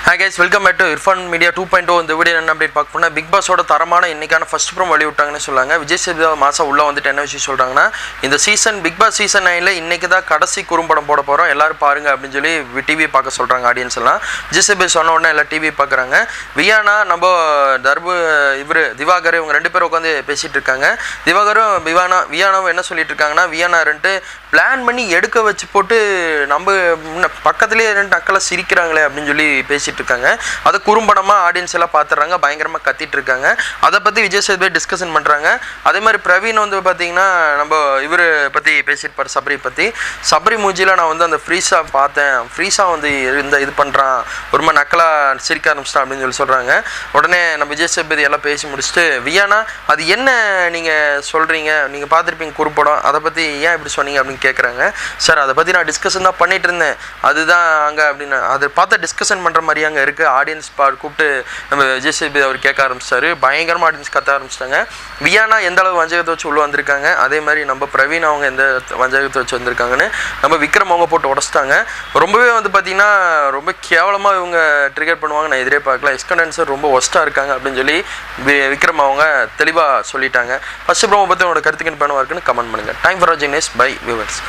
Hi guys, welcome back to Irfan Media 2.0. இந்த video என்ன update பார்க்க போனா பிக் பாஸோட தரமான இன்னைக்கான ஃபர்ஸ்ட் ப்ரோமோ வெளிய விட்டாங்கன்னு சொல்றாங்க. விஜய் சேதுபதி மாசா உள்ள வந்துட்டு என்ன விஷயம் சொல்றாங்கன்னா, இந்த சீசன் பிக் பாஸ் சீசன் 9ல இன்னைக்கு தான் கடைசி குறும்படம் போட போறோம். எல்லாரும் பாருங்க அப்படினு சொல்லி டிவி பார்க்க சொல்றாங்க ஆடியன்ஸ் எல்லாம். விஜய் சேதுபதி சொன்ன உடனே எல்லாம் டிவி பார்க்கறாங்க. வியானா நம்ம தர்பு இவரு திவாகர் இவங்க ரெண்டு பேரும் உட்கார்ந்து பேசிட்டு இருக்காங்க. திவாகரும் வியானாவும் என்ன சொல்லிட்டு இருக்காங்கன்னா, வியானா ரெண்டு பிளான் பண்ணி எடுக்க வச்சு போட்டு நம்ம பக்கத்துலேயே ரெண்டு அக்களை சிரிக்கிறாங்களே அப்படின்னு சொல்லி பேசிட்டு இருக்காங்க. அதை குறும்படமாக ஆடியன்ஸ் எல்லாம் பார்த்துறாங்க, பயங்கரமாக கத்திட்டு இருக்காங்க. அதை பற்றி விஜய் சேதுபதி டிஸ்கஷன் பண்ணுறாங்க. அதே மாதிரி பிரவீன் வந்து பார்த்தீங்கன்னா நம்ம இவர் பற்றி பேசியிருப்பார், சபரி பற்றி. சபரி மூஞ்சியில் நான் வந்து அந்த ஃப்ரீஸா பார்த்தேன், ஃப்ரீஸா வந்து இது பண்ணுறான், ஒரு மாதிரி நக்கலாக சிரிக்க ஆரம்பிச்சிட்டான் அப்படின்னு சொல்லி சொல்கிறாங்க. உடனே நம்ம விஜய் சேதுபதி எல்லாம் பேசி முடிச்சுட்டு, வியானா அது என்ன நீங்கள் சொல்கிறீங்க, நீங்கள் பார்த்துருப்பீங்க குறுப்படம், அதை பற்றி ஏன் இப்படி சொன்னீங்க அப்படின்னு கேட்குறாங்க. சார் அதை பற்றி நான் டிஸ்கஷன் தான் பண்ணிட்டு இருந்தேன், அதுதான் அங்கே அப்படின்னு அதை பார்த்து டிஸ்கஷன் பண்ணுற மாதிரி அங்கே இருக்குது. ஆடியன்ஸ் கூப்பிட்டு நம்ம விஜய் சேதுபதி அவர் கேட்க ஆரம்பிச்சிட்டாரு. பயங்கரமாக ஆடியன்ஸ் கத்த ஆரம்பிச்சிட்டாங்க. வியானா எந்த அளவு வஞ்சகத்தை வச்சு உள்ளே வந்திருக்காங்க, அதே மாதிரி நம்ம பிரவீன் அவங்க எந்த வஞ்சகத்தை வச்சு வந்திருக்காங்கன்னு நம்ம விக்ரம் அவங்க போட்டு உடச்சிட்டாங்க. ரொம்பவே வந்து பார்த்தீங்கன்னா ரொம்ப கேவலமாக இவங்க ட்ரிகர் பண்ணுவாங்க, நான் எதிரே பார்க்கலாம். எக்ஸ்கண்டன்ஸர் ரொம்ப ஒஸ்ட்டாக இருக்காங்க அப்படின்னு சொல்லி விக்ரம் அவங்க தெளிவாக சொல்லிட்டாங்க. ஃபர்ஸ்ட் ப்ரோமோ பற்றி உங்களோட கருத்துக்கு என்ன பண்ணுவா இருக்குன்னு கமெண்ட் பண்ணுங்கள். டைம் ஃபார் வாட்சிங் நைஸ் பை வியூவர்ஸ்.